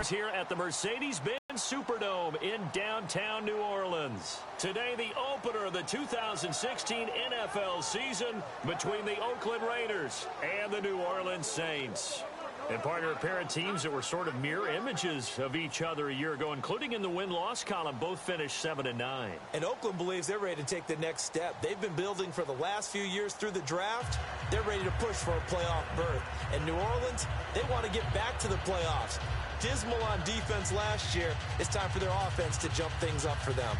Here at the Mercedes-Benz Superdome in downtown New Orleans. Today, the opener of the 2016 NFL season between the Oakland Raiders and the New Orleans Saints. And partner, a pair of teams that were sort of mirror images of each other a year ago, including in the win-loss column. Both finished 7-9. And Oakland believes they're ready to take the next step. They've been building for the last few years through the draft. They're ready to push for a playoff berth. And New Orleans, they want to get back to the playoffs. Dismal on defense last year. It's time for their offense to jump things up for them.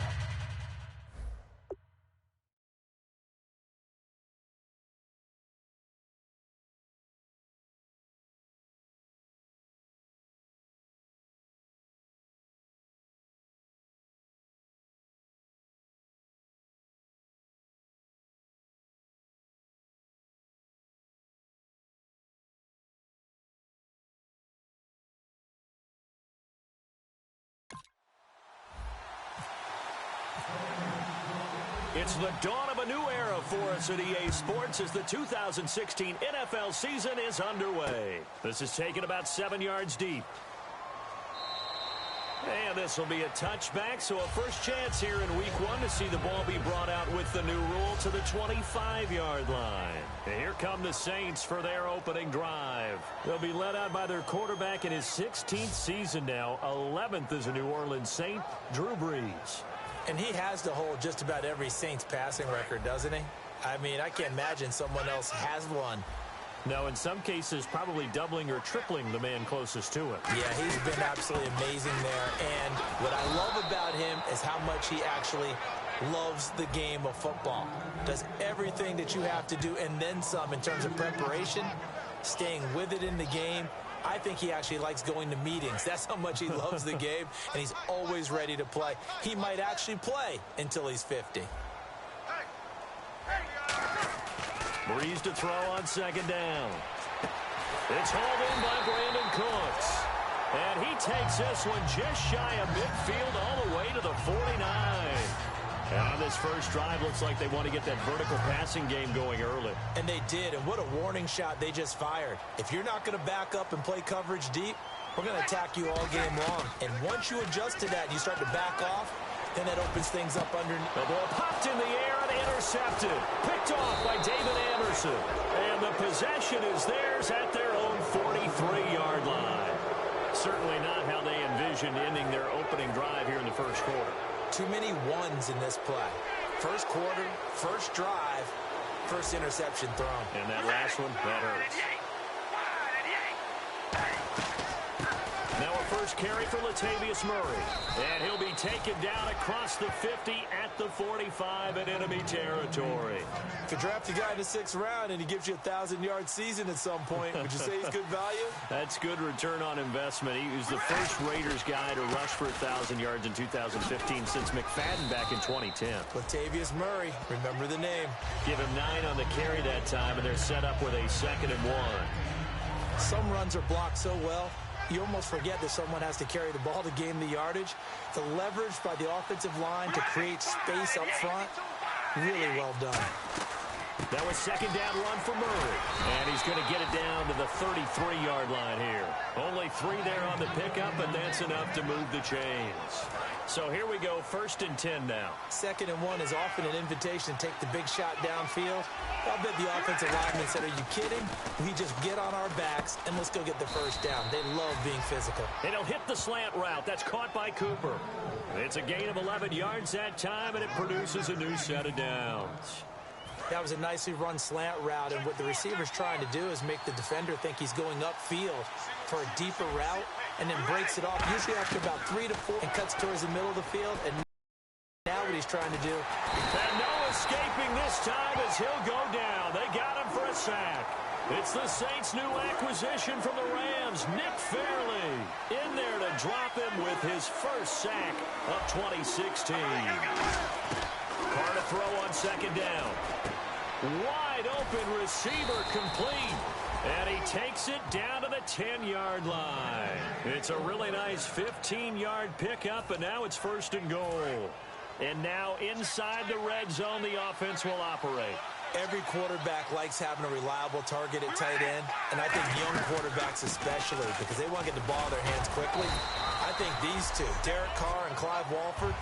It's the dawn of a new era for us at EA Sports as the 2016 NFL season is underway. This is taken about 7 yards deep. And this will be a touchback, so a first chance here in week 1 to see the ball be brought out with the new rule to the 25-yard line. And here come the Saints for their opening drive. They'll be led out by their quarterback in his 16th season now, 11th as a New Orleans Saint, Drew Brees. And he has to hold just about every Saints passing record, doesn't he? I mean, I can't imagine someone else has one. No, in some cases, probably doubling or tripling the man closest to him. Yeah, he's been absolutely amazing there. And what I love about him is how much he actually loves the game of football. Does everything that you have to do and then some in terms of preparation, staying with it in the game. I think he actually likes going to meetings. That's how much he loves the game, and he's always ready to play. He might actually play until he's 50. Brees to throw on second down. It's hauled in by Brandon Cooks. And he takes this one just shy of midfield all the way to the 49. And on this first drive, looks like they want to get that vertical passing game going early. And they did, and what a warning shot they just fired. If you're not going to back up and play coverage deep, we're going to attack you all game long. And once you adjust to that and you start to back off, then that opens things up underneath. The ball popped in the air and intercepted. Picked off by David Anderson. And the possession is theirs at their own 43-yard line. Certainly not how they envisioned ending their opening drive here in the first quarter. Too many ones in this play. First quarter, first drive, first interception thrown. And that last one, that hurts. Now a first carry for Latavius Murray. And he'll be taken down across the 50 at the 45 in enemy territory. If you draft a guy in the 6th round and he gives you a 1,000-yard season at some point, would you say he's good value? That's good return on investment. He was the first Raiders guy to rush for 1,000 yards in 2015 since McFadden back in 2010. Latavius Murray, remember the name. Give him 9 on the carry that time, and they're set up with a 2nd and 1. Some runs are blocked so well, you almost forget that someone has to carry the ball to gain the yardage. The leverage by the offensive line to create space up front, really well done. That was 2nd down run for Murray. And he's going to get it down to the 33-yard line here. Only 3 there on the pickup, and that's enough to move the chains. So here we go, 1st and 10 now. 2nd and 1 is often an invitation to take the big shot downfield. I'll bet the offensive lineman said, are you kidding? We just get on our backs, and let's go get the first down. They love being physical. And he'll hit the slant route. That's caught by Cooper. It's a gain of 11 yards that time, and it produces a new set of downs. That was a nicely run slant route, and what the receiver's trying to do is make the defender think he's going upfield for a deeper route, and then breaks it off, usually after about 3 to 4, and cuts towards the middle of the field. And now what he's trying to do. And no escaping this time as he'll go down. They got him for a sack. It's the Saints' new acquisition from the Rams, Nick Fairley, in there to drop him with his first sack of 2016. Carr to throw on 2nd down. Wide open receiver complete. And he takes it down to the 10-yard line. It's a really nice 15-yard pickup, and now it's 1st and goal. And now inside the red zone, the offense will operate. Every quarterback likes having a reliable target at tight end, and I think young quarterbacks especially, because they want to get the ball in their hands quickly. I think these two, Derek Carr and Clive Walford,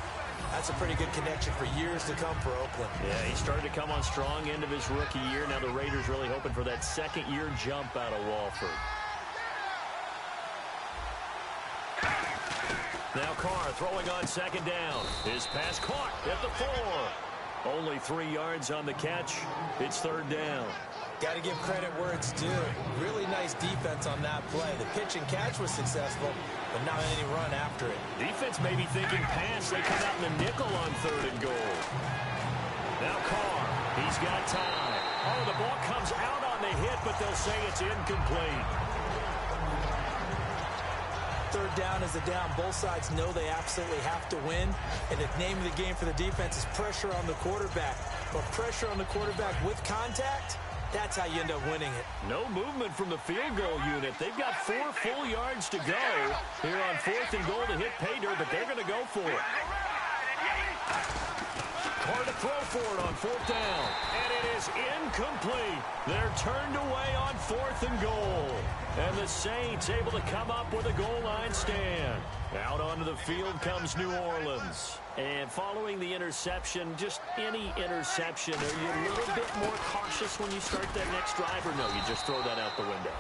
that's a pretty good connection for years to come for Oakland. Yeah, he started to come on strong end of his rookie year. Now the Raiders really hoping for that second-year jump out of Walford. Now Carr throwing on second down. His pass caught at the 4. Only 3 yards on the catch. It's third down. Got to give credit where it's due. Really nice defense on that play. The pitch and catch was successful, but not any run after it. Defense may be thinking pass. They come out in the nickel on 3rd and goal. Now Carr. He's got time. Oh, the ball comes out on the hit, but they'll say it's incomplete. Third down is a down. Both sides know they absolutely have to win. And the name of the game for the defense is pressure on the quarterback. But pressure on the quarterback with contact, that's how you end up winning it. No movement from the field goal unit. They've got 4 full yards to go here on 4th and goal to hit pay dirt, but they're going to go for it. Carr to throw for it on 4th down. And it is incomplete. They're turned away on 4th and goal. And the Saints able to come up with a goal line stand. Out onto the field comes New Orleans. And following the interception, just any interception, are you a little bit more cautious when you start that next drive, or no, you just throw that out the window?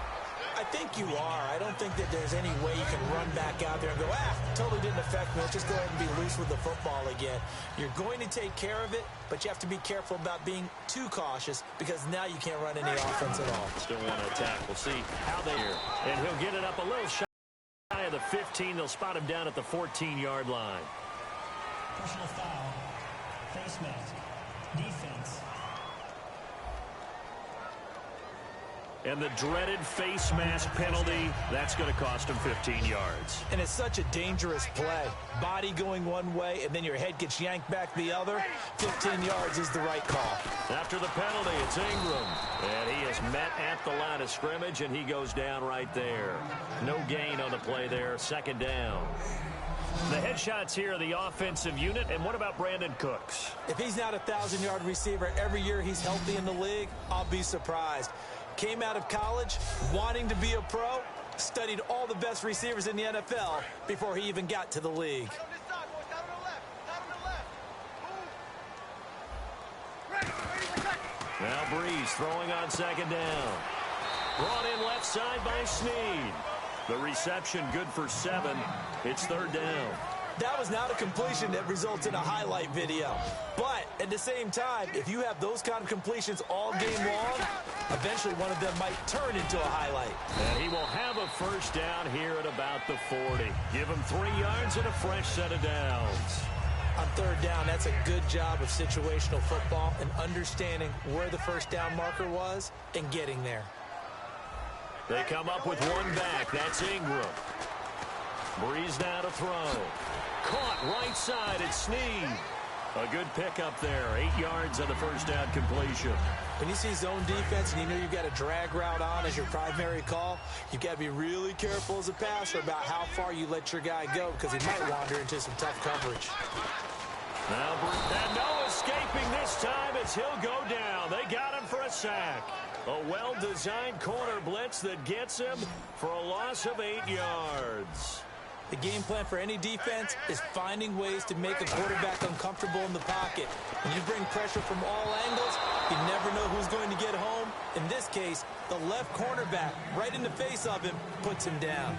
I think you are. I don't think that there's any way you can run back out there and go, totally didn't affect me. Let's just go ahead and be loose with the football again. You're going to take care of it, but you have to be careful about being too cautious, because now you can't run any offense at all. Still want to attack. We'll see how they are. And he'll get it up a little shy of the 15. They'll spot him down at the 14-yard line. Personal foul, face mask, defense. And the dreaded face mask penalty, that's going to cost him 15 yards. And it's such a dangerous play. Body going one way, and then your head gets yanked back the other. 15 yards is the right call. After the penalty, it's Ingram. And he is met at the line of scrimmage, and he goes down right there. No gain on the play there. 2nd down. The headshots here are the offensive unit. And what about Brandon Cooks? If he's not a 1,000-yard receiver every year he's healthy in the league, I'll be surprised. Came out of college wanting to be a pro, studied all the best receivers in the NFL before he even got to the league. Now Breeze throwing on 2nd down. Brought in left side by Snead. The reception good for 7. It's 3rd down. That was not a completion that results in a highlight video. But at the same time, if you have those kind of completions all game long, eventually one of them might turn into a highlight. And he will have a 1st down here at about the 40. Give him 3 yards and a fresh set of downs. On 3rd down, that's a good job of situational football and understanding where the 1st down marker was and getting there. They come up with one back. That's Ingram. Breeze now to throw. Caught right side at Snead. A good pickup there. 8 yards on the 1st down completion. When you see zone defense and you know you've got a drag route on as your primary call, you've got to be really careful as a passer about how far you let your guy go, because he might wander into some tough coverage. Now, and no escaping this time as he'll go down. They got him for a sack. A well-designed corner blitz that gets him for a loss of 8 yards. The game plan for any defense is finding ways to make a quarterback uncomfortable in the pocket. When you bring pressure from all angles, you never know who's going to get home. In this case, the left cornerback, right in the face of him, puts him down.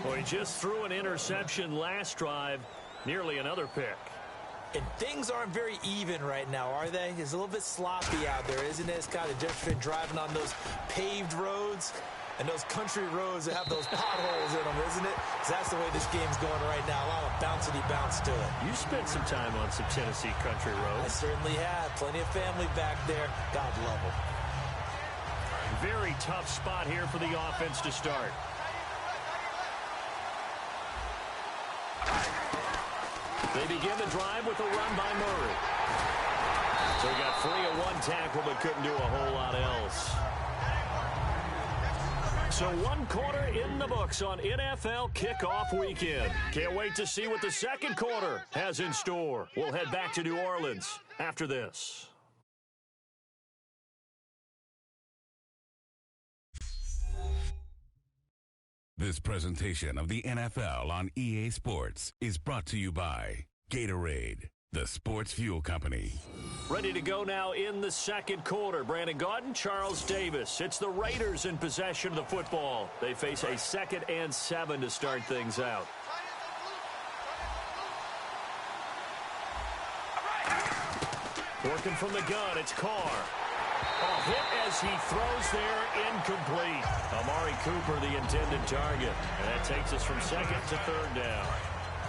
Well, he just threw an interception last drive, nearly another pick. And things aren't very even right now, are they? It's a little bit sloppy out there, isn't it? It's kind of different between driving on those paved roads and those country roads that have those potholes in them, isn't it? 'Cause that's the way this game's going right now. A lot of bouncy-bounce to it. You spent some time on some Tennessee country roads. I certainly have. Plenty of family back there. God love them. Very tough spot here for the offense to start. They begin the drive with a run by Murray. So he got free of one tackle but couldn't do a whole lot else. So 1 quarter in the books on NFL kickoff weekend. Can't wait to see what the 2nd quarter has in store. We'll head back to New Orleans after this. This presentation of the NFL on EA Sports is brought to you by Gatorade, the sports fuel company. Ready to go now in the second quarter. Brandon Gaudin, Charles Davis. It's the Raiders in possession of the football. They face a 2nd and 7 to start things out. Working from the gun, it's Carr. A hit as he throws there, incomplete. Amari Cooper, the intended target. And that takes us from 2nd to 3rd down.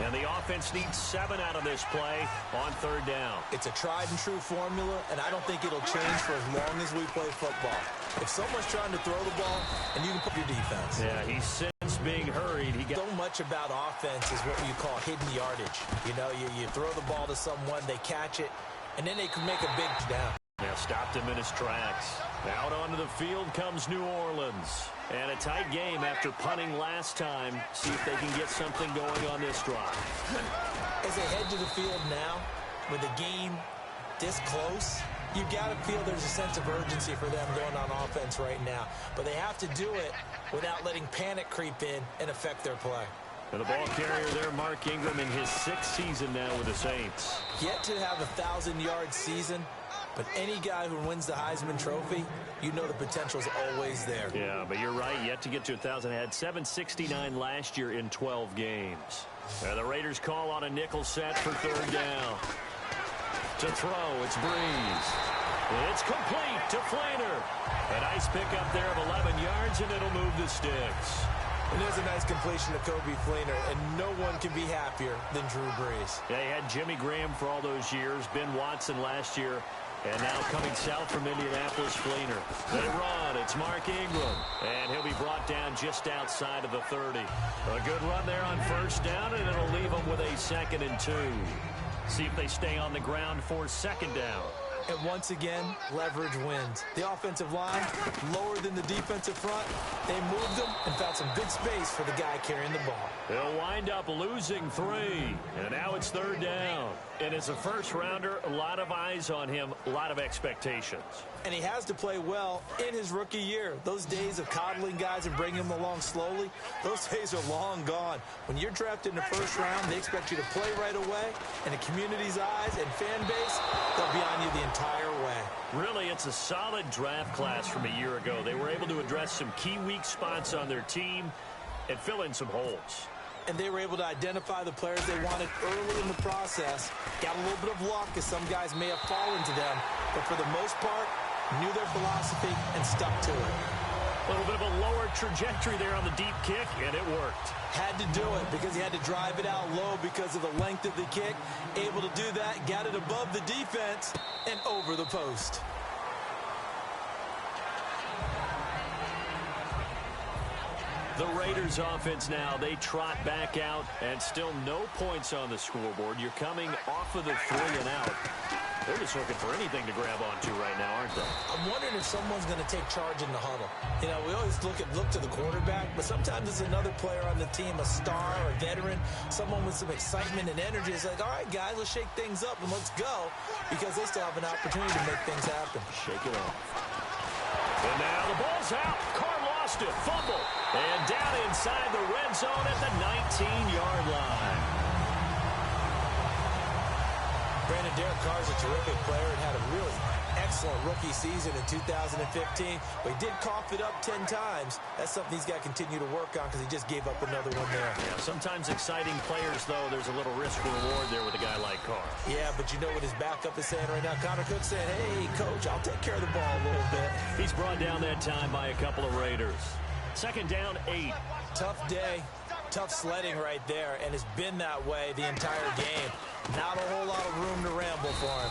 And the offense needs 7 out of this play on 3rd down. It's a tried-and-true formula, and I don't think it'll change for as long as we play football. If someone's trying to throw the ball, and you can put your defense. Yeah, he's since being hurried. He got so much about offense is what you call hidden yardage. You know, you throw the ball to someone, they catch it, and then they can make a big down. Now stopped him in his tracks. Out onto the field comes New Orleans. And a tight game after punting last time. See if they can get something going on this drive. As they head to the field now, with the game this close, you got to feel there's a sense of urgency for them going on offense right now. But they have to do it without letting panic creep in and affect their play. And the ball carrier there, Mark Ingram, in his 6th season now with the Saints. Yet to have a 1,000-yard season. But any guy who wins the Heisman Trophy, you know the potential's always there. Yeah, but you're right. Yet to get to 1,000. Had 769 last year in 12 games. The Raiders call on a nickel set for 3rd down. To throw, it's Breeze. It's complete to Flair. A nice pickup there of 11 yards, and it'll move the sticks. And there's a nice completion to Kobe Fleener, and no one can be happier than Drew Brees. Yeah, he had Jimmy Graham for all those years, Ben Watson last year. And now coming south from Indianapolis, Fleener. They run. It's Mark Ingram. And he'll be brought down just outside of the 30. A good run there on 1st down, and it'll leave them with a 2nd and 2. See if they stay on the ground for 2nd down. And once again, leverage wins. The offensive line, lower than the defensive front. They moved them and found some good space for the guy carrying the ball. They'll wind up losing 3. And now it's 3rd down. And as a first-rounder, a lot of eyes on him, a lot of expectations. And he has to play well in his rookie year. Those days of coddling guys and bringing them along slowly, those days are long gone. When you're drafted in the 1st round, they expect you to play right away. And the community's eyes and fan base, they'll be on you the entire way. Really, it's a solid draft class from a year ago. They were able to address some key weak spots on their team and fill in some holes. And they were able to identify the players they wanted early in the process. Got a little bit of luck as some guys may have fallen to them. But for the most part, knew their philosophy and stuck to it. A little bit of a lower trajectory there on the deep kick, and it worked. Had to do it because he had to drive it out low because of the length of the kick. Able to do that, got it above the defense and over the post. The Raiders offense now, they trot back out, and still no points on the scoreboard. You're coming off of the 3 and out. They're just looking for anything to grab onto right now, aren't they? I'm wondering if someone's going to take charge in the huddle. You know, we always look to the quarterback, but sometimes it's another player on the team, a star, a veteran, someone with some excitement and energy. It's like, all right, guys, let's shake things up and let's go, because they still have an opportunity to make things happen. Shake it off. And now the ball's out. Carr lost it. Fumble. And down inside the red zone at the 19-yard line. Brandon, Derek Carr's a terrific player and had a really excellent rookie season in 2015. But he did cough it up 10 times. That's something he's got to continue to work on because he just gave up another one there. Yeah, sometimes exciting players, though, there's a little risk reward there with a guy like Carr. Yeah, but you know what his backup is saying right now? Connor Cook's saying, hey, coach, I'll take care of the ball a little bit. He's brought down that time by a couple of Raiders. 2nd down, 8. Tough day, tough sledding right there, and it's been that way the entire game. Not a whole lot of room to ramble for him.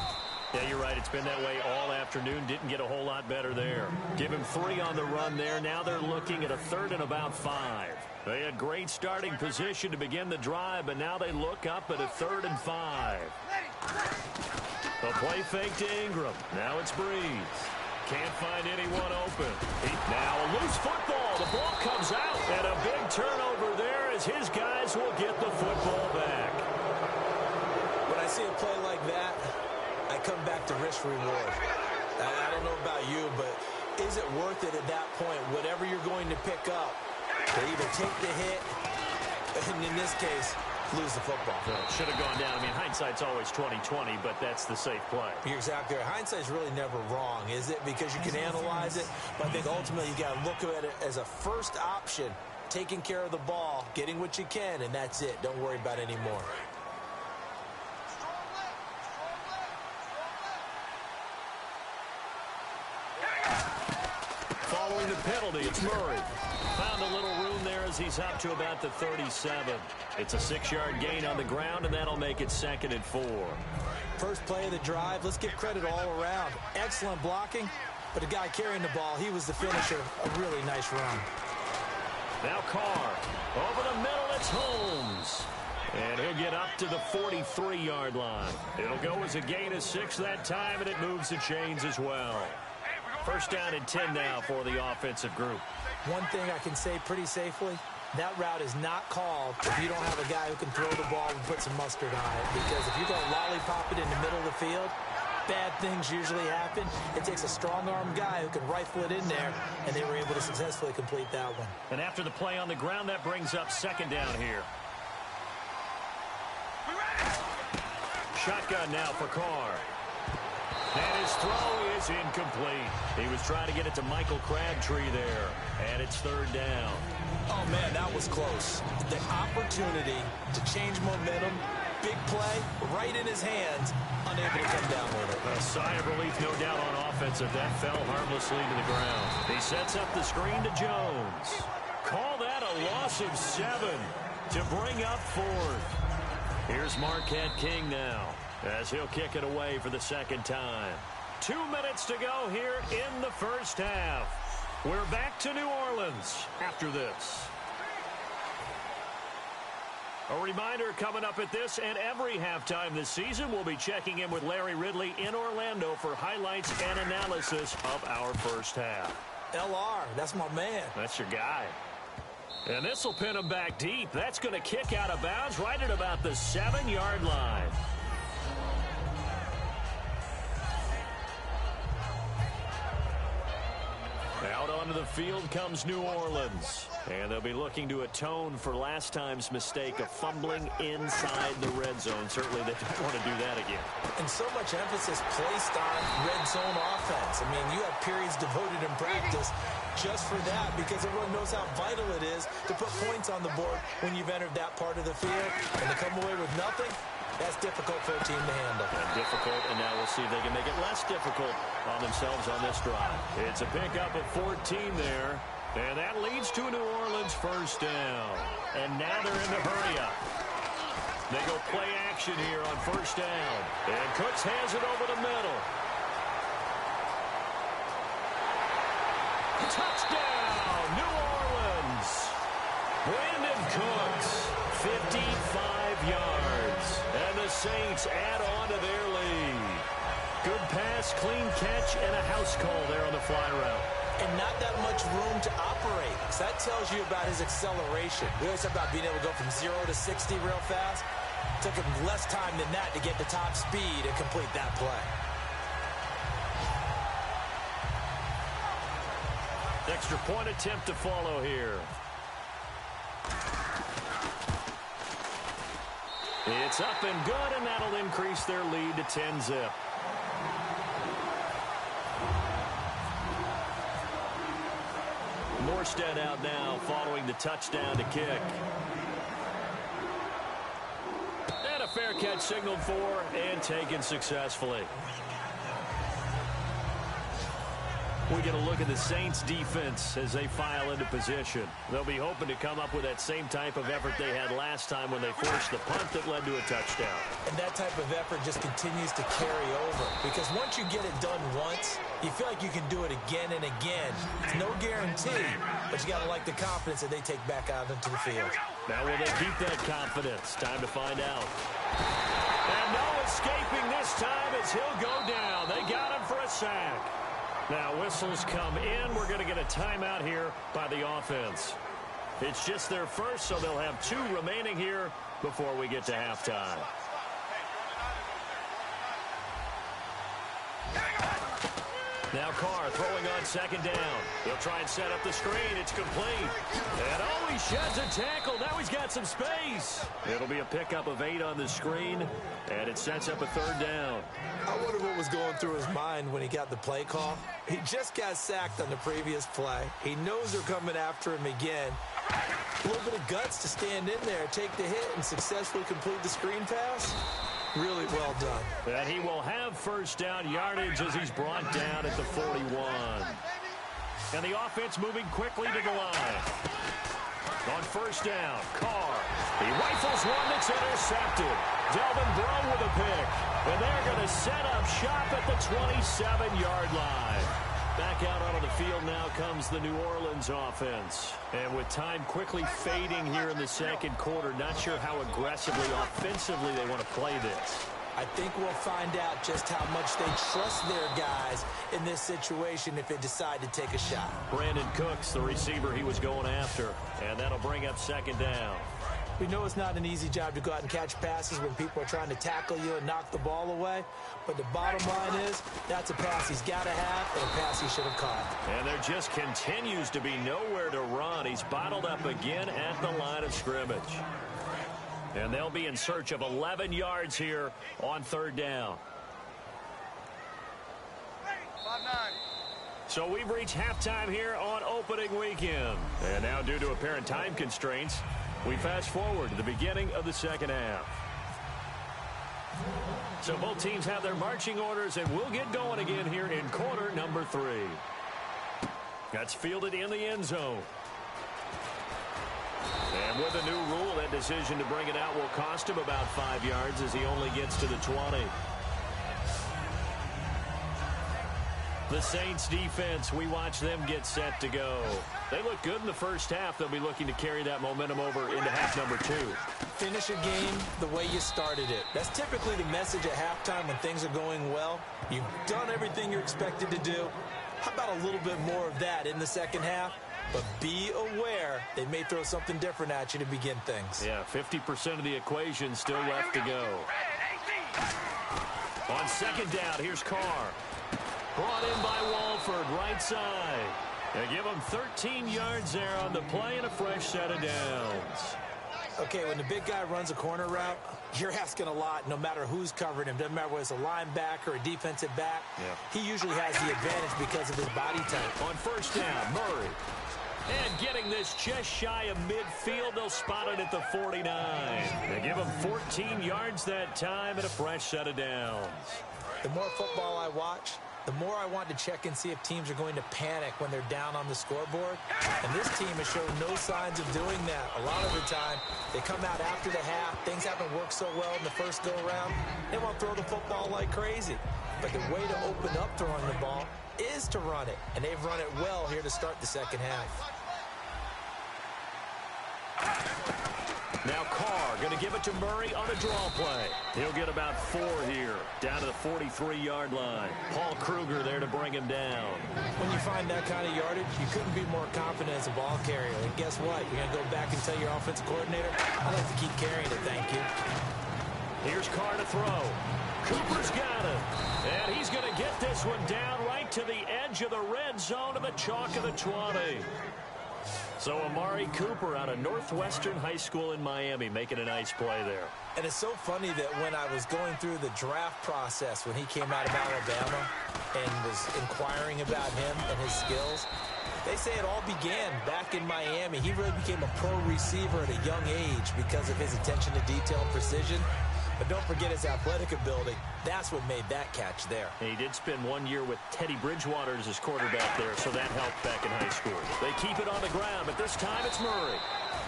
Yeah, you're right. It's been that way all afternoon. Didn't get a whole lot better there. Give him 3 on the run there. Now they're looking at a 3rd and about 5. They had great starting position to begin the drive, but now they look up at a 3rd and 5. The play fake to Ingram. Now it's Breeze. Can't find anyone open. Now a loose football. The ball comes out. And a big turnover there as his guys will get the football back. When I see a play like that, I come back to risk reward. I don't know about you, but is it worth it at that point? Whatever you're going to pick up, They either take the hit, and in this case, lose the football. Should have gone down. I mean, hindsight's always 20/20, but that's the safe play. You're exactly right. Hindsight's really never wrong, is it? Because you can analyze it, but I think ultimately you got to look at it as a first option, taking care of the ball, getting what you can, and that's it. Don't worry about it anymore. Following the penalty, it's Murray. Found a little room there as he's up to about the 37. It's a 6-yard gain on the ground, and that'll make it 2nd and 4. First play of the drive, let's give credit all around. Excellent blocking, but the guy carrying the ball, he was the finisher. A really nice run. Now Carr. Over the middle, it's Holmes. And he'll get up to the 43-yard line. It'll go as a gain of 6 that time, and it moves the chains as well. First down and 10 now for the offensive group. One thing I can say pretty safely, that route is not called if you don't have a guy who can throw the ball and put some mustard on it. Because if you're going to lollipop it in the middle of the field, bad things usually happen. It takes a strong-armed guy who can rifle it in there, and they were able to successfully complete that one. And after the play on the ground, that brings up 2nd down here. Shotgun now for Carr. And his throw is incomplete. He was trying to get it to Michael Crabtree there. And it's 3rd down. Oh, man, that was close. The opportunity to change momentum, big play, right in his hands, unable to come down with it. A sigh of relief, no doubt, on offense if that fell harmlessly to the ground. He sets up the screen to Jones. Call that a loss of 7 to bring up 4th. Here's Marquette King now, as he'll kick it away for the 2nd time. 2 minutes to go here in the first half. We're back to New Orleans after this. A reminder coming up at this and every halftime this season, we'll be checking in with Larry Ridley in Orlando for highlights and analysis of our first half. LR, that's my man. That's your guy. And this will pin him back deep. That's going to kick out of bounds right at about the 7-yard line. Out onto the field comes New Orleans. And they'll be looking to atone for last time's mistake of fumbling inside the red zone. Certainly they don't want to do that again. And so much emphasis placed on red zone offense. I mean, you have periods devoted in practice just for that, because everyone knows how vital it is to put points on the board when you've entered that part of the field. And to come away with nothing, that's difficult for a team to handle. And difficult, and now we'll see if they can make it less difficult on themselves on this drive. It's a pickup of 14 there, and that leads to a New Orleans first down. And now they're in the hurry-up. They go play action here on first down. And Cooks has it over the middle. Touchdown, New Orleans. Brandon Cooks, 55 yards. And the Saints add on to their lead. Good pass, clean catch, and a house call there on the fly route. And not that much room to operate. So that tells you about his acceleration. We always talk about being able to go from 0 to 60 real fast. It took him less time than that to get the top speed and complete that play. Extra point attempt to follow here. It's up and good, and that'll increase their lead to 10-zip. Morstead out now following the touchdown to kick. And a fair catch signaled for and taken successfully. We get a look at the Saints defense as they file into position. They'll be hoping to come up with that same type of effort they had last time when they forced the punt that led to a touchdown. And that type of effort just continues to carry over, because once you get it done once, you feel like you can do it again and again. It's no guarantee, but you got to like the confidence that they take back out into the field. Now will they keep that confidence? Time to find out. And no escaping this time as he'll go down. They got him for a sack. Now whistles come in. We're going to get a timeout here by the offense. It's just their first, so they'll have 2 remaining here before we get to halftime. Now Carr throwing on second down. He'll try and set up the screen. It's complete. And oh, he sheds a tackle. Now he's got some space. It'll be a pickup of 8 on the screen, and it sets up a third down. I wonder what was going through his mind when he got the play call. He just got sacked on the previous play. He knows they're coming after him again. A little bit of guts to stand in there, take the hit, and successfully complete the screen pass. Really well done. And he will have first down yardage as he's brought down at the 41. And the offense moving quickly to the line. On first down, Carr. He rifles one that's intercepted. Delvin Breaux with a pick. And they're going to set up shop at the 27-yard line. Back out onto the field now comes the New Orleans offense. And with time quickly fading here in the second quarter, not sure how aggressively, offensively they want to play this. I think we'll find out just how much they trust their guys in this situation if they decide to take a shot. Brandon Cooks, the receiver he was going after. And that'll bring up second down. We know it's not an easy job to go out and catch passes when people are trying to tackle you and knock the ball away. But the bottom line is, that's a pass he's got to have and a pass he should have caught. And there just continues to be nowhere to run. He's bottled up again at the line of scrimmage. And they'll be in search of 11 yards here on third down. So we've reached halftime here on opening weekend. And now, due to apparent time constraints, we fast forward to the beginning of the second half. So both teams have their marching orders, and we'll get going again here in quarter number 3. That's fielded in the end zone. And with a new rule, that decision to bring it out will cost him about 5 yards as he only gets to the 20. The Saints defense, we watch them get set to go. They look good in the first half. They'll be looking to carry that momentum over into half number 2. Finish a game the way you started it. That's typically the message at halftime when things are going well. You've done everything you're expected to do. How about a little bit more of that in the second half? But be aware they may throw something different at you to begin things. Yeah, 50% of the equation still left to go. On second down, here's Carr. Brought in by Walford, right side. They give him 13 yards there on the play and a fresh set of downs. Okay, when the big guy runs a corner route, you're asking a lot no matter who's covering him. Doesn't matter whether it's a linebacker or a defensive back. Yeah. He usually has the advantage because of his body type. On first down, Murray. And getting this just shy of midfield, they'll spot it at the 49. They give him 14 yards that time and a fresh set of downs. The more football I watch, the more I want to check and see if teams are going to panic when they're down on the scoreboard. And this team has shown no signs of doing that. A lot of the time, they come out after the half. Things haven't worked so well in the first go-around. They want to throw the football like crazy. But the way to open up throwing the ball is to run it. And they've run it well here to start the second half. Now Carr going to give it to Murray on a draw play. He'll get about 4 here, down to the 43-yard line. Paul Kruger there to bring him down. When you find that kind of yardage, you couldn't be more confident as a ball carrier. And guess what? You're going to go back and tell your offensive coordinator, I'd like to keep carrying it, thank you. Here's Carr to throw. Cooper's got him. And he's going to get this one down right to the edge of the red zone of the chalk of the 20. So Amari Cooper out of Northwestern High School in Miami making a nice play there. And it's so funny that when I was going through the draft process when he came out of Alabama and was inquiring about him and his skills, they say it all began back in Miami. He really became a pro receiver at a young age because of his attention to detail and precision. But don't forget his athletic ability. That's what made that catch there. And he did spend 1 year with Teddy Bridgewater as his quarterback there, so that helped back in high school. They keep it on the ground, but this time it's Murray.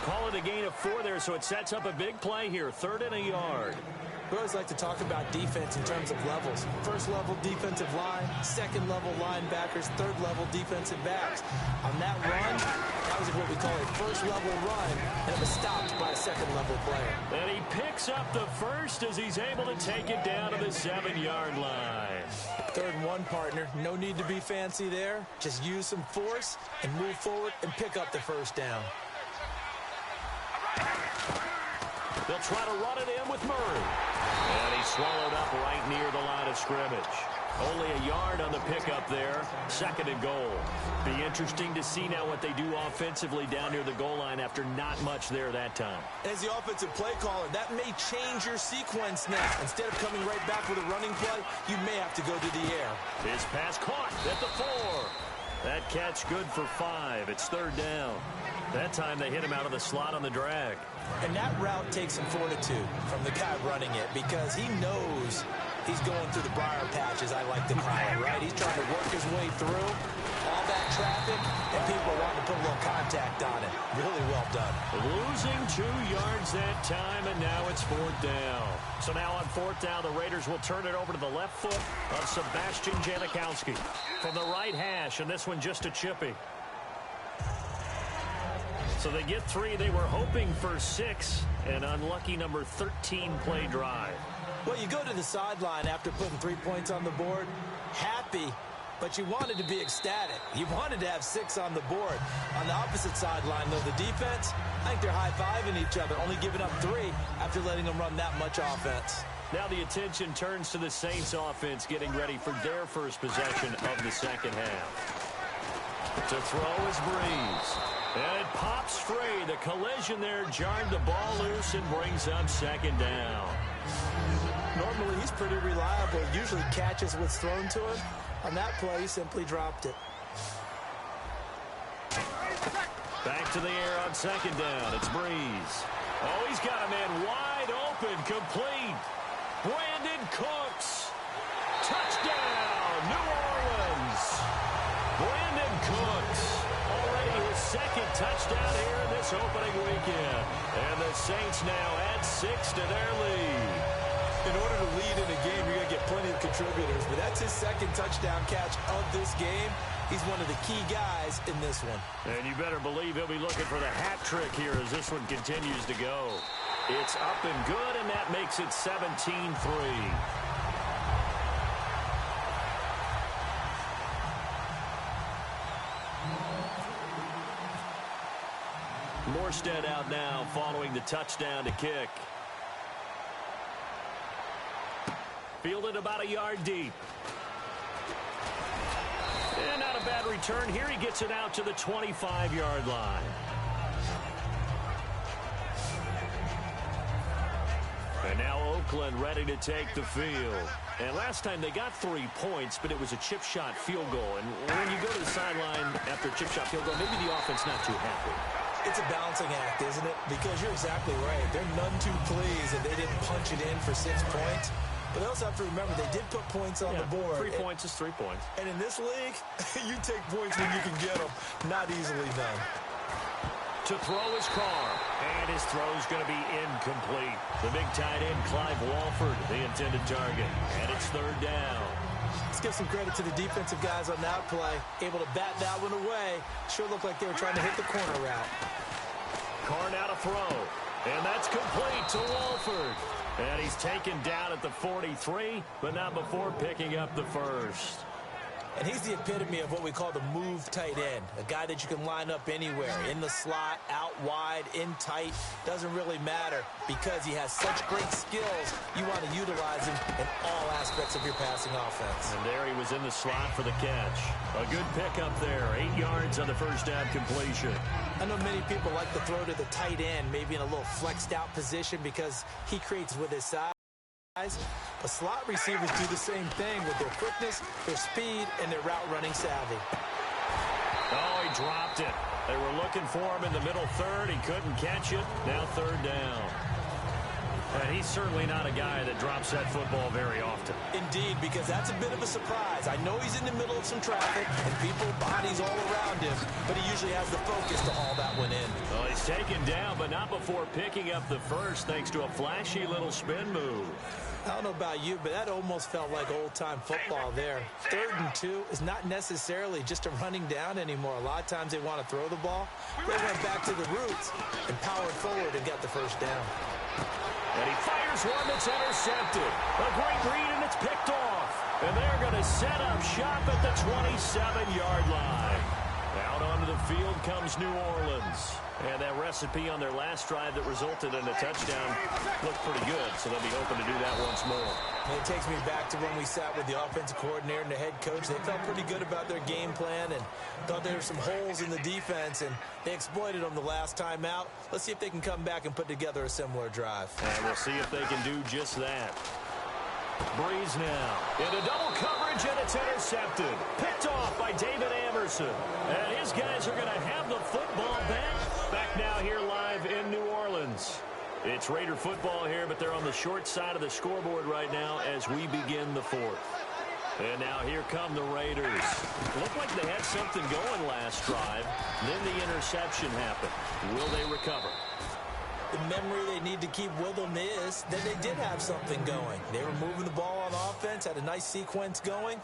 Call it a gain of 4 there, so it sets up a big play here, 3rd and a yard. We always like to talk about defense in terms of levels. First level defensive line, second level linebackers, third level defensive backs. On that run, that was what we call a first level run, and it was stopped by a second level player. And he picks up the first as he's able to take it down to the 7-yard line. 3rd and 1, partner. No need to be fancy there. Just use some force and move forward and pick up the first down. They'll try to run it in with Murray. And he's swallowed up right near the line of scrimmage. Only a yard on the pickup there. 2nd and goal. Be interesting to see now what they do offensively down near the goal line after not much there that time. As the offensive play caller, that may change your sequence now. Instead of coming right back with a running play, you may have to go to the air. His pass caught at the 4. That catch good for 5. It's 3rd down. That time they hit him out of the slot on the drag. And that route takes some fortitude from the guy running it because he knows he's going through the briar patches, I like to call it, right? He's trying to work his way through all that traffic, and people are wanting to put a little contact on it. Really well done. Losing 2 yards that time, and now it's 4th down. So now on 4th down, the Raiders will turn it over to the left foot of Sebastian Janikowski. From the right hash, and this one just a chippy. So they get 3. They were hoping for 6. An unlucky number 13 play drive. Well, you go to the sideline after putting 3 points on the board, happy, but you wanted to be ecstatic. You wanted to have 6 on the board. On the opposite sideline, though, the defense, I think they're high-fiving each other, only giving up 3 after letting them run that much offense. Now the attention turns to the Saints offense getting ready for their first possession of the 2nd half. To throw is Breeze. And it pops free. The collision there jarred the ball loose and brings up 2nd down. Normally, he's pretty reliable. Usually catches what's thrown to him. On that play, he simply dropped it. Back to the air on 2nd down. It's Breeze. Oh, he's got a man wide open, complete. Brandon Cooks. Touchdown, New Orleans. Brandon Cooks. Already his 2nd touchdown here in this opening weekend. And the Saints now add 6 to their lead. In order to lead in a game, you're going to get plenty of contributors, but that's his 2nd touchdown catch of this game. He's one of the key guys in this one. And you better believe he'll be looking for the hat trick here as this one continues to go. It's up and good, and that makes it 17-3. Morstead out now following the touchdown to kick. Fielded about a yard deep. And not a bad return here. He gets it out to the 25-yard line. And now Oakland ready to take the field. And last time they got 3 points, but it was a chip shot field goal. And when you go to the sideline after a chip shot field goal, maybe the offense not too happy. It's a balancing act, isn't it? Because you're exactly right. They're none too pleased that they didn't punch it in for 6 points. But they also have to remember they did put points on the board. 3 points is 3 points. And in this league, you take points when you can get them. Not easily done. To throw is Carr. And his throw is going to be incomplete. The big tight end, Clive Walford, the intended target. And it's 3rd down. Let's give some credit to the defensive guys on that play. Able to bat that one away. Sure looked like they were trying to hit the corner route. Carr now to throw. And that's complete to Walford. And he's taken down at the 43, but not before picking up the first. And he's the epitome of what we call the move tight end. A guy that you can line up anywhere. In the slot, out wide, in tight. Doesn't really matter because he has such great skills. You want to utilize him in all aspects of your passing offense. And there he was in the slot for the catch. A good pickup there. 8 yards on the first down completion. I know many people like to throw to the tight end, maybe in a little flexed out position because he creates with his size. But slot receivers do the same thing with their quickness, their speed, and their route running savvy. Oh, he dropped it. They were looking for him in the middle third. He couldn't catch it. Now 3rd down. And he's certainly not a guy that drops that football very often. Indeed, because that's a bit of a surprise. I know he's in the middle of some traffic and people, bodies all around him, but he usually has the focus to haul that one in. Well, he's taken down, but not before picking up the first thanks to a flashy little spin move. I don't know about you, but that almost felt like old-time football there. 3rd and 2 is not necessarily just a running down anymore. A lot of times they want to throw the ball. They went back to the roots and powered forward and got the first down. And he fires one that's intercepted. A great read, and it's picked off. And they're going to set up shop at the 27-yard line. Out onto the field comes New Orleans. And that recipe on their last drive that resulted in a touchdown looked pretty good, so they'll be hoping to do that once more. And it takes me back to when we sat with the offensive coordinator and the head coach. They felt pretty good about their game plan and thought there were some holes in the defense, and they exploited them the last time out. Let's see if they can come back and put together a similar drive. And we'll see if they can do just that. Breeze now into double coverage, and it's intercepted. Picked off by David Amerson. And his guys are going to have the football back. Back now here live in New Orleans. It's Raider football here, but they're on the short side of the scoreboard right now as we begin the fourth. And now here come the Raiders. Looked like they had something going last drive. Then the interception happened. Will they recover? The memory they need to keep with them is that they did have something going. They were moving the ball on offense, had a nice sequence going.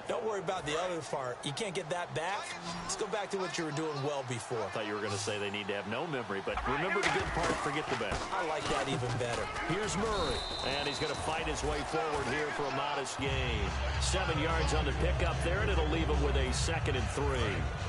Don't worry about the other part. You can't get that back. Let's go back to what you were doing well before. I thought you were going to say they need to have no memory, but remember the good part, forget the bad. I like that even better. Here's Murray, and he's going to fight his way forward here for a modest gain. 7 yards on the pickup there, and it'll leave him with a 2nd and 3.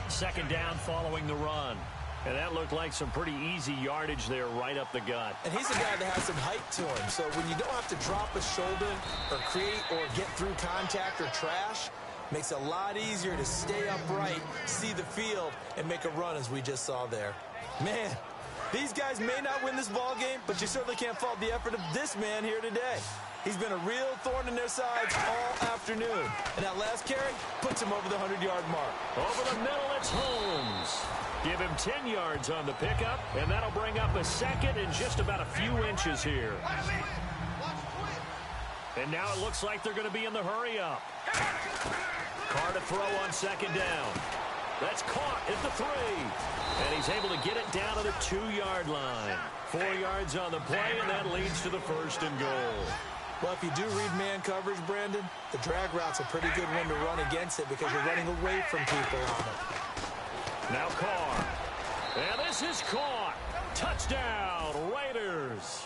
Second down following the run. And that looked like some pretty easy yardage there right up the gut. And he's a guy that has some height to him. So when you don't have to drop a shoulder or create or get through contact or trash, makes it a lot easier to stay upright, see the field, and make a run as we just saw there. Man, these guys may not win this ball game, but you certainly can't fault the effort of this man here today. He's been a real thorn in their sides all afternoon. And that last carry puts him over the 100-yard mark. Over the middle, it's Holmes. Give him 10 yards on the pickup, and that'll bring up a 2nd and just about a few inches here. And now it looks like they're going to be in the hurry-up. Carr to throw on 2nd down. That's caught at the 3. And he's able to get it down to the 2-yard line. 4 yards on the play, and that leads to the 1st and goal. Well, if you do read man coverage, Brandon, the drag route's a pretty good one to run against it because you're running away from people on it. Now Carr. And this is caught. Touchdown, Raiders.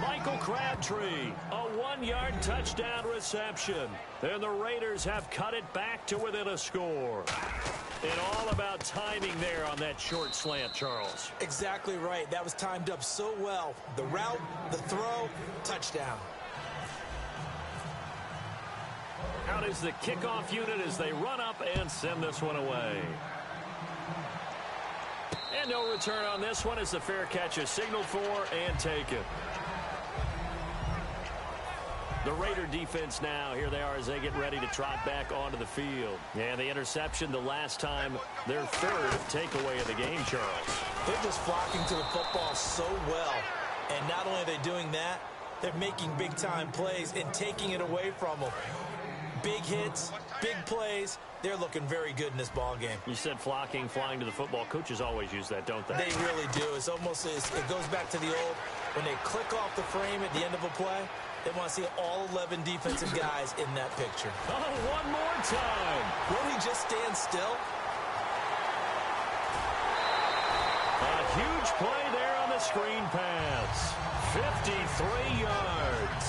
Michael Crabtree, a 1-yard touchdown reception. And the Raiders have cut it back to within a score. And all about timing there on that short slant, Charles. Exactly right. That was timed up so well. The route, the throw, touchdown. Out is the kickoff unit as they run up and send this one away. And no return on this one as the fair catch is signaled for and taken. The Raider defense now, here they are as they get ready to trot back onto the field. And the interception the last time, their 3rd takeaway of the game, Charles. They're just flocking to the football so well. And not only are they doing that, they're making big-time plays and taking it away from them. Big hits, big plays. They're looking very good in this ball game. You said flocking, flying to the football. Coaches always use that, don't they? They really do. It's almost, it goes back to the old, when they click off the frame at the end of a play, they want to see all 11 defensive guys in that picture. Oh, one more time. Will he just stand still? A huge play there on the screen pass. 53 yards.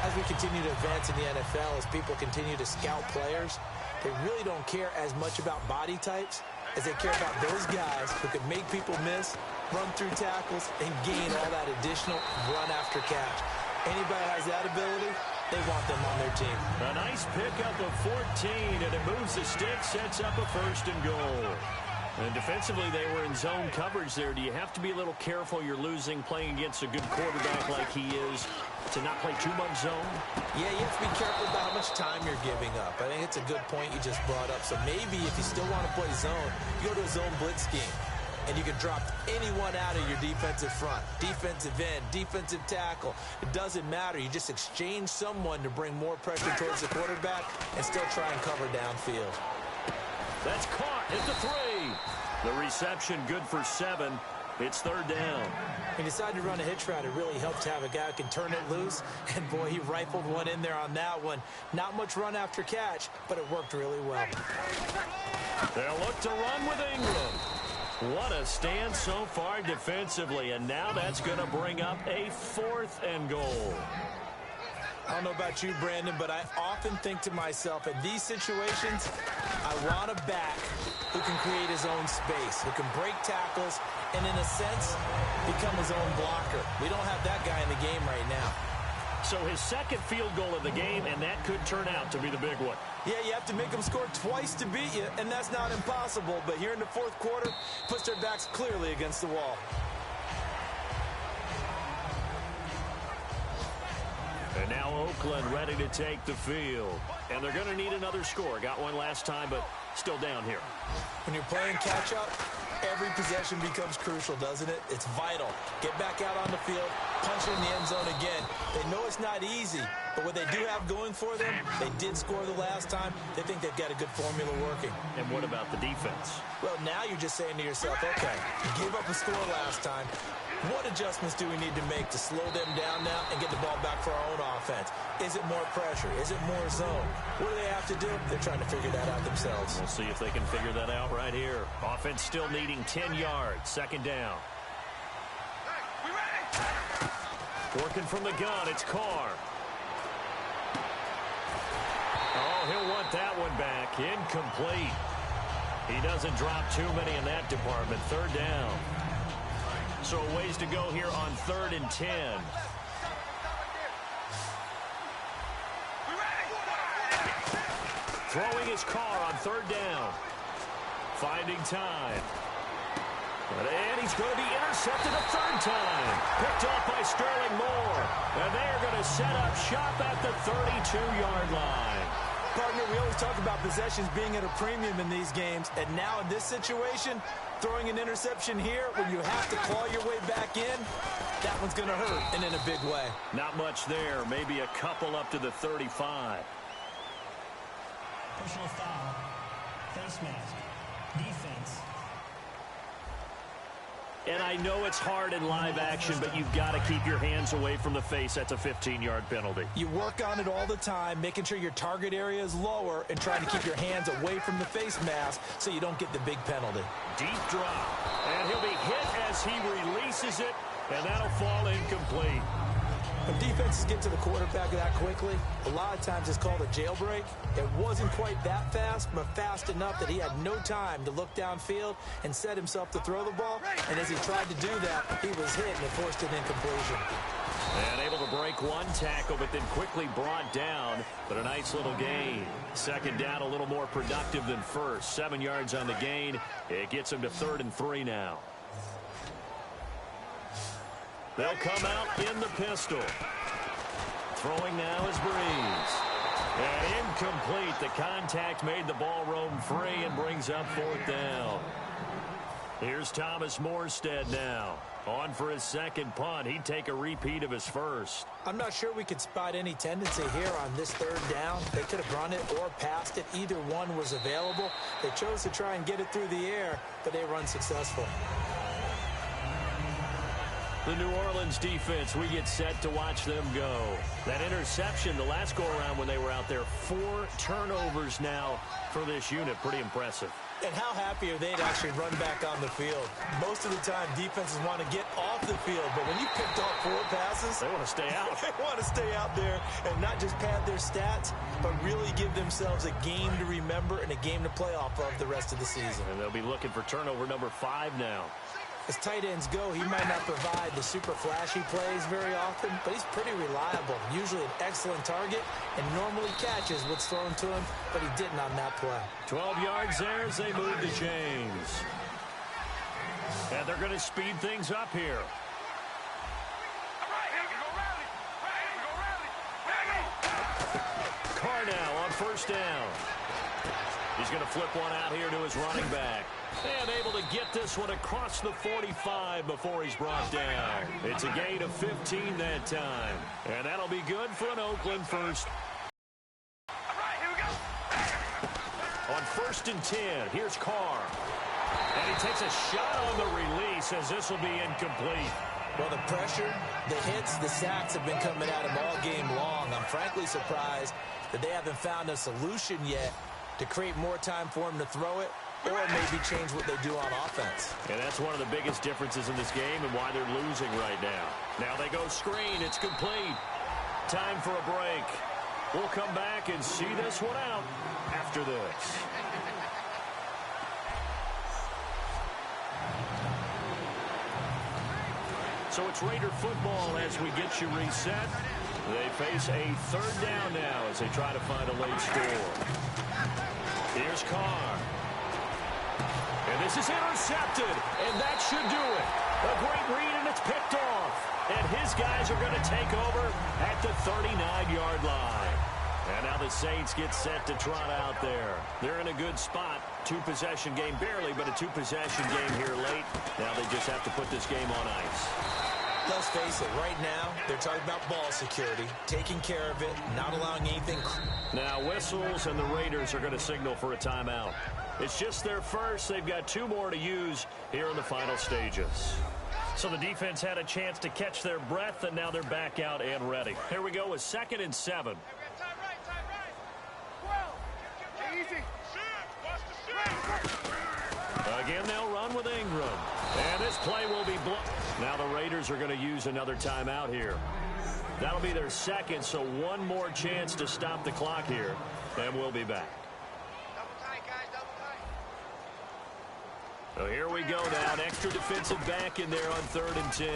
As we continue to advance in the NFL, as people continue to scout players, they really don't care as much about body types as they care about those guys who can make people miss, run through tackles, and gain all that additional run after catch. Anybody has that ability, they want them on their team. A nice pickup of 14, and it moves the stick, sets up a 1st and goal. And defensively, they were in zone coverage there. Do you have to be a little careful you're losing playing against a good quarterback like he is to not play too much zone? Yeah, you have to be careful about how much time you're giving up. I think it's a good point you just brought up. So maybe if you still want to play zone, you go to a zone blitz scheme. And you can drop anyone out of your defensive front. Defensive end, defensive tackle. It doesn't matter. You just exchange someone to bring more pressure towards the quarterback and still try and cover downfield. That's caught at the 3. The reception good for 7. It's 3rd down. He decided to run a hitch route. It really helped to have a guy who can turn it loose. And, boy, he rifled one in there on that one. Not much run after catch, but it worked really well. They'll look to run with England. What a stand so far defensively. And now that's going to bring up a 4th and goal. I don't know about you, Brandon, but I often think to myself, in these situations, I want a back who can create his own space, who can break tackles, and in a sense, become his own blocker. We don't have that guy in the game right now. So his second field goal of the game, and that could turn out to be the big one. Yeah, you have to make them score twice to beat you, and that's not impossible. But here in the fourth quarter, puts their backs clearly against the wall. And now Oakland ready to take the field. And they're going to need another score. Got one last time, but still down here. When you're playing catch-up, every possession becomes crucial, doesn't it? It's vital. Get back out on the field, punch it in the end zone again. They know it's not easy, but what they do have going for them, they did score the last time. They think they've got a good formula working. And what about the defense? Well, now you're just saying to yourself, okay, you gave up a score last time. What adjustments do we need to make to slow them down now and get the ball back for our own offense? Is it more pressure? Is it more zone? What do they have to do? They're trying to figure that out themselves. We'll see if they can figure that out right here. Offense still needing 10 yards. Second down. Working from the gun, it's Carr. Oh, he'll want that one back. Incomplete. He doesn't drop too many in that department. Third down. So a ways to go here on 3rd and 10. Throwing his car on 3rd down. Finding time. And he's going to be intercepted a 3rd time. Picked off by Sterling Moore. And they're going to set up shop at the 32-yard line. Partner, we always talk about possessions being at a premium in these games. And now in this situation, throwing an interception here when you have to claw your way back in, that one's going to hurt, and in a big way. Not much there. Maybe a couple up to the 35. Personal foul. Face mask. Defense. And I know it's hard in live action, but you've got to keep your hands away from the face. That's a 15-yard penalty. You work on it all the time, making sure your target area is lower and trying to keep your hands away from the face mask so you don't get the big penalty. Deep drop. And he'll be hit as he releases it, and that'll fall incomplete. When defenses get to the quarterback that quickly, a lot of times it's called a jailbreak. It wasn't quite that fast, but fast enough that he had no time to look downfield and set himself to throw the ball. And as he tried to do that, he was hit and it forced an incompletion. And able to break one tackle, but then quickly brought down. But a nice little gain. Second down, a little more productive than first. 7 yards on the gain. It gets him to 3rd and 3 now. They'll come out in the pistol. Throwing now is Breeze. And incomplete. The contact made the ball roam free and brings up 4th down. Here's Thomas Morstead now. On for his second punt. He'd take a repeat of his first. I'm not sure we could spot any tendency here on this 3rd down. They could have run it or passed it. Either one was available. They chose to try and get it through the air, but they were unsuccessful. The New Orleans defense, we get set to watch them go. That interception, the last go-around when they were out there, 4 turnovers now for this unit. Pretty impressive. And how happy are they to actually run back on the field? Most of the time, defenses want to get off the field, but when you picked off 4 passes, they want to stay out. They want to stay out there and not just pad their stats, but really give themselves a game to remember and a game to play off of the rest of the season. And they'll be looking for turnover number 5 now. As tight ends go, he might not provide the super flashy plays very often, but he's pretty reliable. Usually an excellent target and normally catches what's thrown to him, but he didn't on that play. 12 yards there as they move to chains. And they're going to speed things up here. Carr now on 1st down. He's going to flip one out here to his running back. And able to get this one across the 45 before he's brought down. It's a gain of 15 that time. And that'll be good for an Oakland first. On 1st and 10, here's Carr. And he takes a shot on the release as this will be incomplete. Well, the pressure, the hits, the sacks have been coming at him all game long. I'm frankly surprised that they haven't found a solution yet to create more time for him to throw it, or maybe change what they do on offense. And that's one of the biggest differences in this game and why they're losing right now. Now they go screen. It's complete. Time for a break. We'll come back and see this one out after this. So it's Raider football as we get you reset. They face a third down now as they try to find a late score. Here's Carr. And this is intercepted, and that should do it. A great read, and it's picked off. And his guys are going to take over at the 39-yard line. And now the Saints get set to trot out there. They're in a good spot. Two-possession game, barely, but a two-possession game here late. Now they just have to put this game on ice. Let's face it, right now, they're talking about ball security, taking care of it, not allowing anything. Now whistles, and the Raiders are going to signal for a timeout. It's just their first. They've got two more to use here in the final stages. So the defense had a chance to catch their breath, and now they're back out and ready. Here we go with 2nd and 7. Again, they'll run with Ingram. And this play will be blocked. Now the Raiders are going to use another timeout here. That'll be their second, so one more chance to stop the clock here. And we'll be back. So here we go now. An extra defensive back in there on 3rd and 10.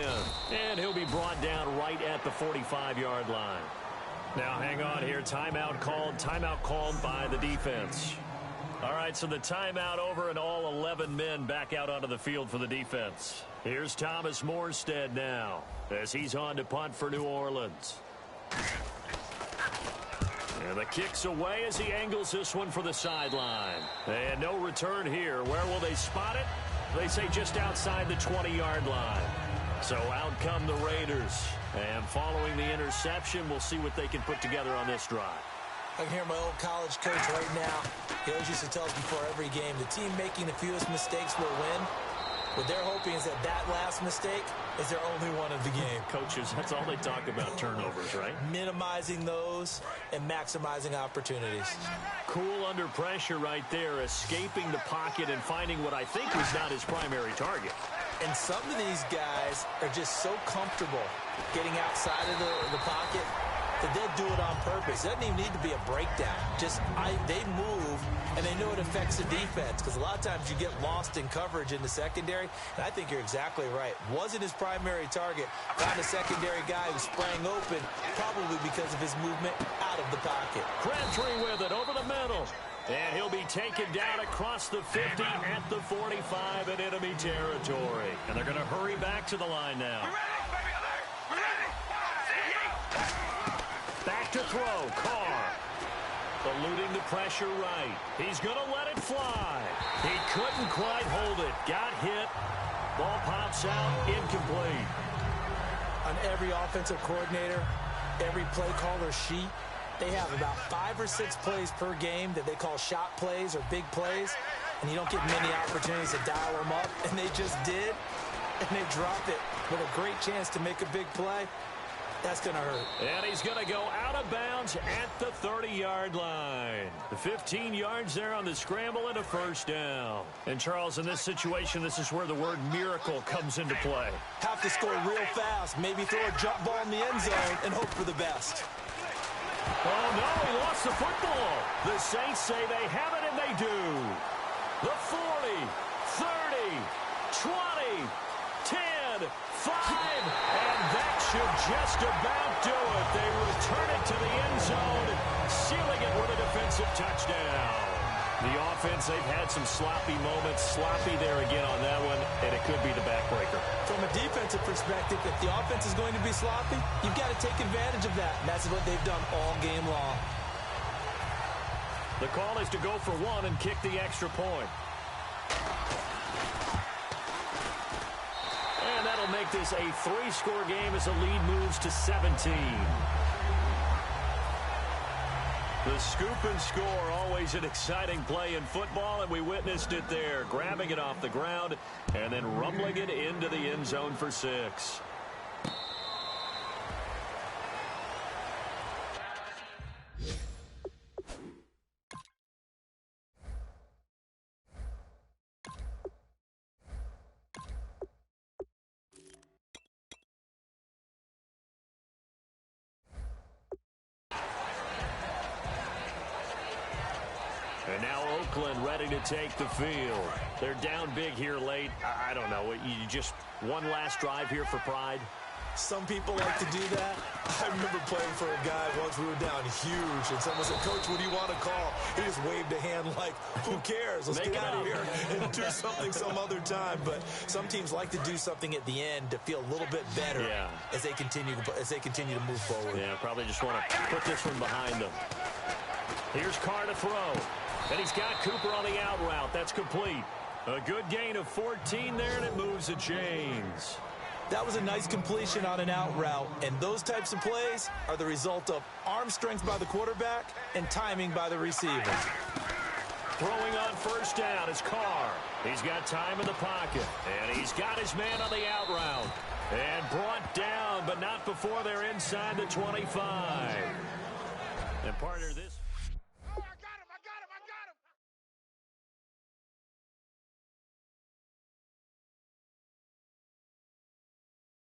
And he'll be brought down right at the 45-yard line. Now hang on here. Timeout called by the defense. All right, so the timeout over and all 11 men back out onto the field for the defense. Here's Thomas Morstead now as he's on to punt for New Orleans. And the kick's away as he angles this one for the sideline. And no return here. Where will they spot it? They say just outside the 20-yard line. So out come the Raiders. And following the interception, we'll see what they can put together on this drive. I can hear my old college coach right now. He always used to tell us before every game, the team making the fewest mistakes will win. What they're hoping is that last mistake is their only one of the game. Coaches, that's all they talk about, turnovers, right? Minimizing those and maximizing opportunities. Cool under pressure right there, escaping the pocket and finding what I think was not his primary target. And some of these guys are just so comfortable getting outside of the pocket that they'll do it on purpose. It doesn't even need to be a breakdown. They move, and they know it affects the defense, because a lot of times you get lost in coverage in the secondary, and I think you're exactly right. Wasn't his primary target. Found a secondary guy who sprang open, probably because of his movement out of the pocket. Crabtree with it over the middle. And he'll be taken down across the 50 at the 45 in enemy territory. And they're going to hurry back to the line now. Back to throw. Carr. Eluding the pressure right. He's going to let it fly. He couldn't quite hold it. Got hit. Ball pops out. Incomplete. On every offensive coordinator, every play caller sheet, they have about 5 or 6 plays per game that they call shot plays or big plays, and you don't get many opportunities to dial them up, and they just did, and they dropped it with a great chance to make a big play. That's going to hurt. And he's going to go out of bounds at the 30-yard line. The 15 yards there on the scramble and a first down. And, Charles, in this situation, this is where the word miracle comes into play. Have to score real fast, maybe throw a jump ball in the end zone and hope for the best. Oh, no, he lost the football. The Saints say they have it, and they do. The 40, 30, 20, 10, 5, and that should just about do it. They return it to the end zone, sealing it with a defensive touchdown. The offense, they've had some sloppy moments. Sloppy there again on that one, and it could be the backbreaker. From a defensive perspective, if the offense is going to be sloppy, you've got to take advantage of that. And that's what they've done all game long. The call is to go for one and kick the extra point. And that'll make this a 3-score game as the lead moves to 17. The scoop and score, always an exciting play in football, and we witnessed it there, grabbing it off the ground and then rumbling it into the end zone for 6. Oakland ready to take the field. They're down big here late. I don't know. You just one last drive here for pride? Some people like to do that. I remember playing for a guy once. We were down huge, and someone said, "Coach, what do you want to call?" He just waved a hand like, "Who cares? Let's get out of here and do something some other time." But some teams like to do something at the end to feel a little bit better as they continue to move forward. Yeah, probably just want to put this one behind them. Here's Carr to throw, and he's got Cooper on the out route. That's complete. A good gain of 14 there, and it moves the chains. That was a nice completion on an out route, and those types of plays are the result of arm strength by the quarterback and timing by the receiver. Throwing on first down is Carr. He's got time in the pocket, and he's got his man on the out route. And brought down, but not before they're inside the 25. And partner, this